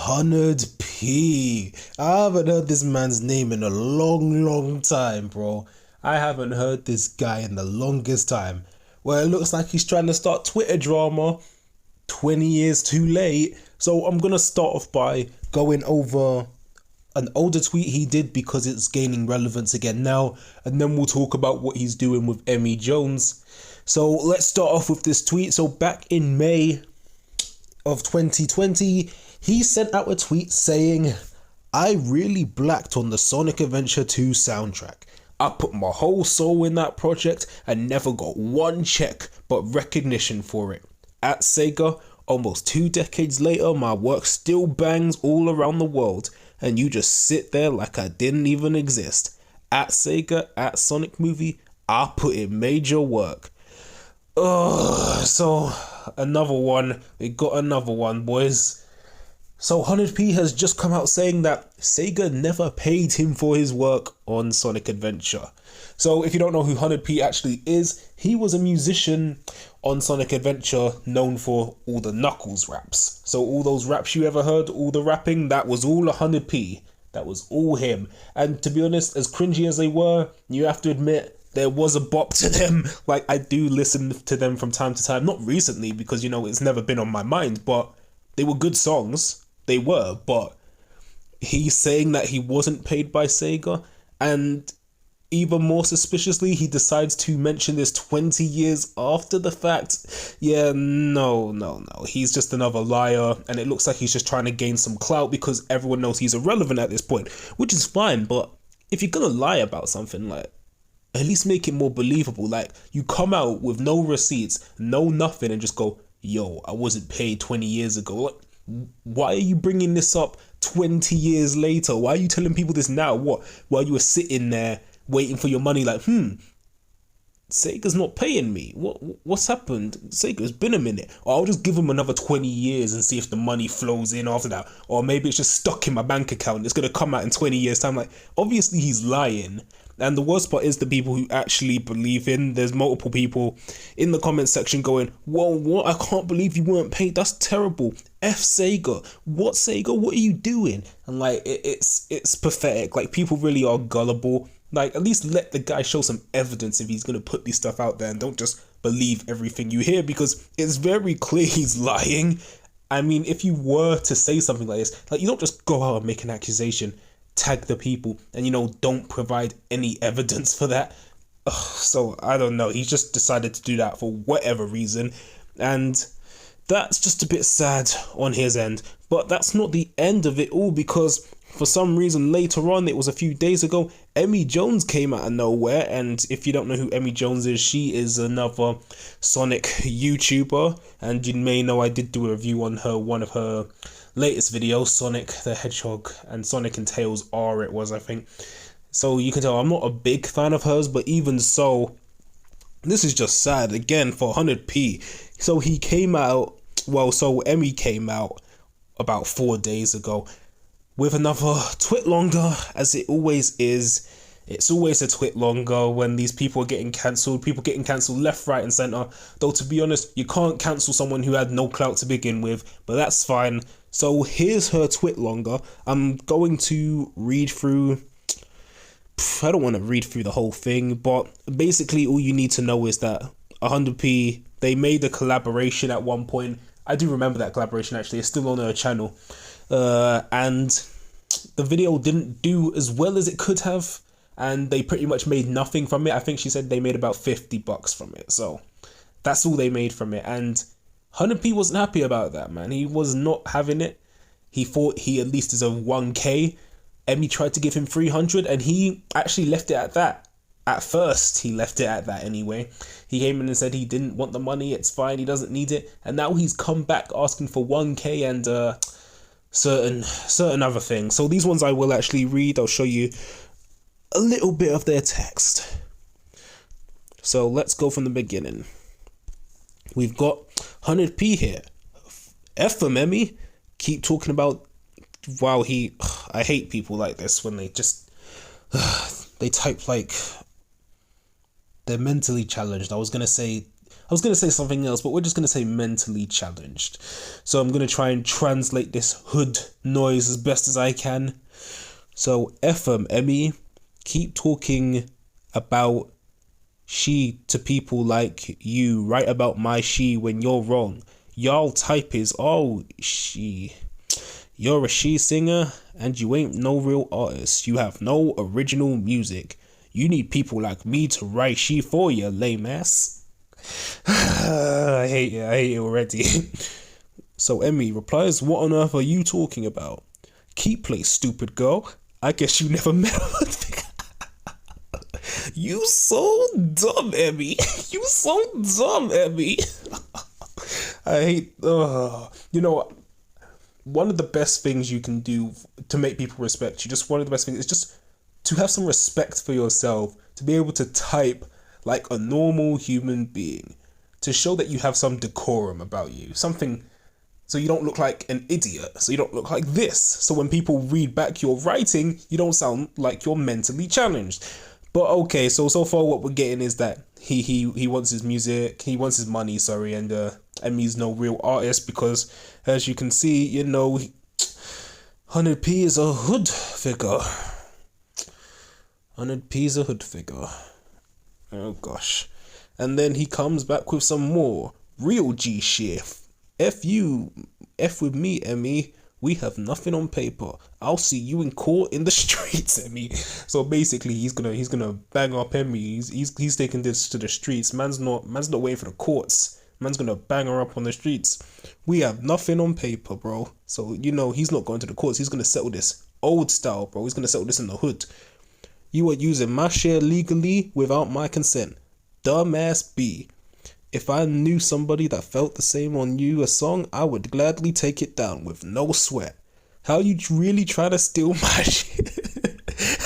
Hunnid P. I haven't heard this man's name in a long time, bro. I haven't heard this guy in the longest time. Well, it looks like he's trying to start Twitter drama 20 years too late. So I'm gonna start off by going over an older tweet he did because it's gaining relevance again now, and then we'll talk about what he's doing with Emi Jones. So let's start off with this tweet. So back in May of 2020, he sent out a tweet saying, "I really blacked on the Sonic Adventure 2 soundtrack. I put my whole soul in that project and never got one check but recognition for it. At Sega, almost 2 decades later, my work still bangs all around the world, and you just sit there like I didn't even exist. At Sega, at Sonic Movie, I put in major work." So another one. We got another one, boys. So Hunnid P has just come out saying that Sega never paid him for his work on Sonic Adventure. So if you don't know who Hunnid P actually is, he was a musician on Sonic Adventure known for all the Knuckles raps. So all those raps you ever heard, all the rapping, that was all a Hunnid P. That was all him. And to be honest, as cringy as they were, you have to admit, there was a bop to them. Like, I do listen to them from time to time. Not recently, because, you know, it's never been on my mind, but they were good songs. They were, but he's saying that he wasn't paid by Sega, and even more suspiciously, he decides to mention this 20 years after the fact. Yeah, no. He's just another liar, and it looks like he's just trying to gain some clout because everyone knows he's irrelevant at this point, which is fine, but if you're gonna lie about something, like, at least make it more believable. Like, you come out with no receipts, no nothing, and just go, "Yo, I wasn't paid 20 years ago." Like, why are you bringing this up 20 years later? Why are you telling people this now? What? While you were sitting there waiting for your money, like, Sega's not paying me. What's happened? Sega's been a minute. Or I'll just give them another 20 years and see if the money flows in after that. Or maybe it's just stuck in my bank account. It's going to come out in 20 years time. Like, obviously he's lying. And the worst part is the people who actually believe in. There's multiple people in the comment section going, "Whoa, what? I can't believe you weren't paid. That's terrible. F Sega. What Sega? What are you doing?" And like, it's pathetic. Like, people really are gullible. Like, at least let the guy show some evidence if he's gonna put this stuff out there, and don't just believe everything you hear, because it's very clear he's lying. I mean, if you were to say something like this, like, you don't just go out and make an accusation, tag the people, and, you know, don't provide any evidence for that. So I don't know, he just decided to do that for whatever reason, and that's just a bit sad on his end. But that's not the end of it all, because for some reason later on, it was a few days ago, Emi Jones came out of nowhere. And if you don't know who Emi Jones is, she is another Sonic YouTuber, and you may know I did do a review on her, one of her latest videos, Sonic the Hedgehog and Sonic and Tails R it was, I think. So you can tell I'm not a big fan of hers, but even so, this is just sad again for Hunnid P. So he came out, so Emi came out about 4 days ago with another twit longer, as it always is. It's always a twit longer when these people are getting cancelled. People getting cancelled left, right and centre. Though, to be honest, you can't cancel someone who had no clout to begin with, but that's fine. So here's her twit longer. I'm going to read through... I don't want to read through the whole thing, but basically all you need to know is that 100p, they made a collaboration at one point. I do remember that collaboration, actually. It's still on her channel. And the video didn't do as well as it could have, and they pretty much made nothing from it. I think she said they made about $50 from it, so that's all they made from it. And Hunnid P wasn't happy about that, man. He was not having it. He thought he at least deserved 1k. Emi tried to give him 300, and he actually left it at that. At first, he left it at that anyway. He came in and said he didn't want the money, it's fine, he doesn't need it. And now he's come back asking for 1k and certain other things. So these ones I will actually read. I'll show you a little bit of their text. So let's go from the beginning. We've got Hunnid P here. F from Emi. Keep talking about... Wow, I hate people like this when they just... They type like... They're mentally challenged. I was going to was going to say something else, but we're just going to say mentally challenged. So I'm going to try and translate this hood noise as best as I can. So Emi, keep talking about she to people like you. Write about my she when you're wrong. Y'all type is, oh, she. You're a she singer and you ain't no real artist. You have no original music. You need people like me to write she for you, lame ass. I hate it already. So Emi replies, what on earth are you talking about? Keep play, stupid girl. I guess you never met her. You so dumb, Emi. You so dumb, Emi. I hate, you know, one of the best things you can do to make people respect you, just one of the best things, is just to have some respect for yourself, to be able to type like a normal human being, to show that you have some decorum about you, something, so you don't look like an idiot, so you don't look like this, so when people read back your writing, you don't sound like you're mentally challenged. But okay, so far what we're getting is that he wants his music, he wants his money, sorry, and Emi's no real artist because, as you can see, you know, Hunnid P is a hood figure. Hunnid P is a hood figure. Oh gosh. And then he comes back with some more real G shit. F with me, Emi. We have nothing on paper. I'll see you in court in the streets, Emi. So basically, he's gonna bang up Emi. He's taking this to the streets. Man's not waiting for the courts. Man's gonna bang her up on the streets. We have nothing on paper, bro. So you know he's not going to the courts. He's gonna settle this old style, bro. He's gonna settle this in the hood. You are using my share legally without my consent. Dumbass B. If I knew somebody that felt the same on you a song, I would gladly take it down with no sweat. How you really try to steal my shit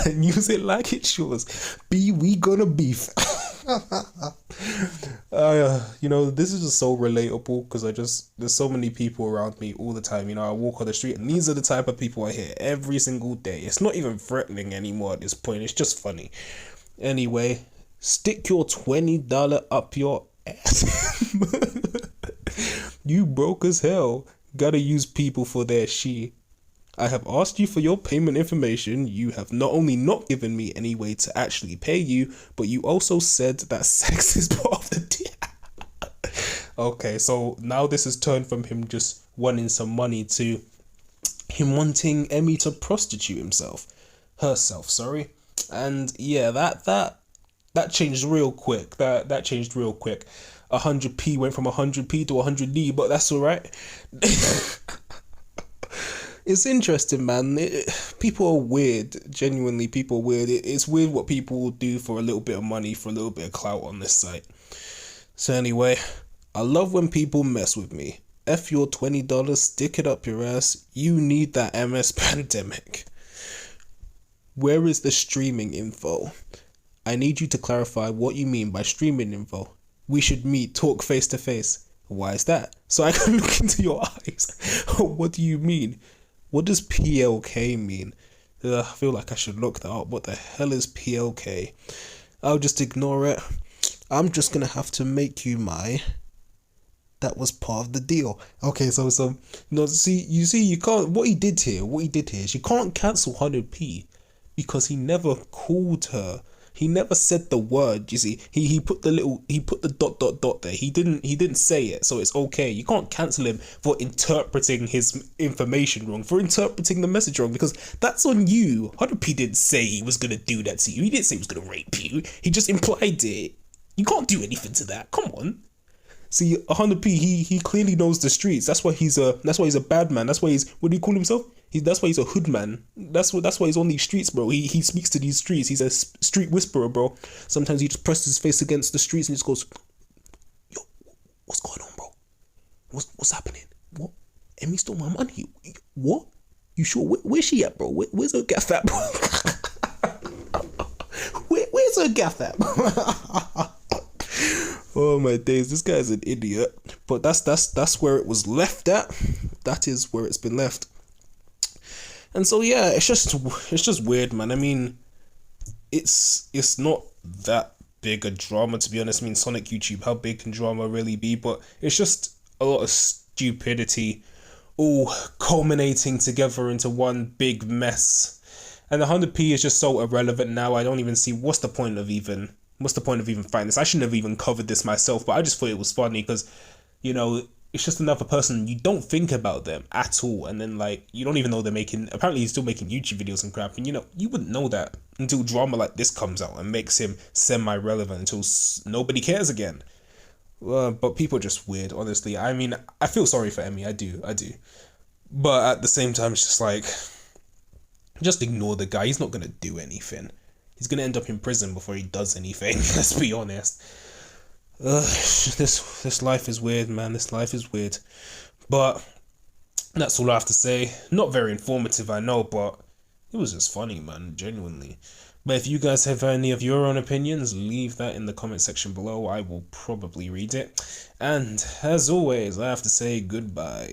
and use it like it's yours? B, we gonna beef. You know, this is just so relatable because there's so many people around me all the time. You know, I walk on the street and these are the type of people I hear every single day. It's not even threatening anymore at this point. It's just funny. Anyway, stick your $20 up your ass. You broke as hell. Gotta use people for their she. I have asked you for your payment information. You have not only not given me any way to actually pay you, but you also said that sex is part of the deal. Okay, so now this has turned from him just wanting some money to him wanting Emi to prostitute herself, sorry. And yeah, that changed real quick. That changed real quick. 100p went from 100p to 100d, but that's all right. It's interesting, man. People are weird. Genuinely, people are weird. It's weird what people will do for a little bit of money, for a little bit of clout on this site. So anyway, I love when people mess with me. F your $20, stick it up your ass. You need that MS pandemic. Where is the streaming info? I need you to clarify what you mean by streaming info. We should meet, talk face to face. Why is that? So I can look into your eyes. What do you mean? What does PLK mean? I feel like I should look that up. What the hell is PLK? I'll just ignore it. I'm just gonna have to make you my... That was part of the deal. Okay, so no, you can't. What he did here is you can't cancel Hunnid P because he never called her. He never said the word. You see, he put the dot there. He didn't say it, so it's okay. You can't cancel him for interpreting his information wrong, for interpreting the message wrong, because that's on you. Hunnid P didn't say he was gonna do that to you. He didn't say he was gonna rape you. He just implied it. You can't do anything to that. Come on. See, Hunnid P, he clearly knows the streets. That's why he's a bad man. That's why he's, what do you call himself? That's why he's a hood man. That's why he's on these streets, bro. He speaks to these streets. He's a street whisperer, bro. Sometimes he just presses his face against the streets and just goes, "Yo, what's going on, bro? What's happening? What? Emi stole my money. What? You sure? Where's she at, bro? Where's her gaff at, bro? Where's her gaff at?" Oh my days, this guy's an idiot. But that's where it was left at. That is where it's been left. And so yeah, it's just weird, man. I mean, it's not that bigger drama, to be honest. I mean, Sonic YouTube, how big can drama really be? But it's just a lot of stupidity all culminating together into one big mess. And the 100p is just so irrelevant now. I don't even see what's the point of even fighting this. I shouldn't have even covered this myself, but I just thought it was funny because, you know, it's just another person. You don't think about them at all, and then like you don't even know they're making. Apparently, he's still making YouTube videos and crap, and you know you wouldn't know that until drama like this comes out and makes him semi-relevant until nobody cares again. But people are just weird, honestly. I mean, I feel sorry for Emi. I do. But at the same time, it's just like, just ignore the guy. He's not gonna do anything. He's gonna end up in prison before he does anything. Let's be honest. This life is weird, man. This life is weird. But that's all I have to say. Not very informative, I know, but it was just funny, man. Genuinely. But if you guys have any of your own opinions, leave that in the comment section below. I will probably read it. And as always, I have to say goodbye.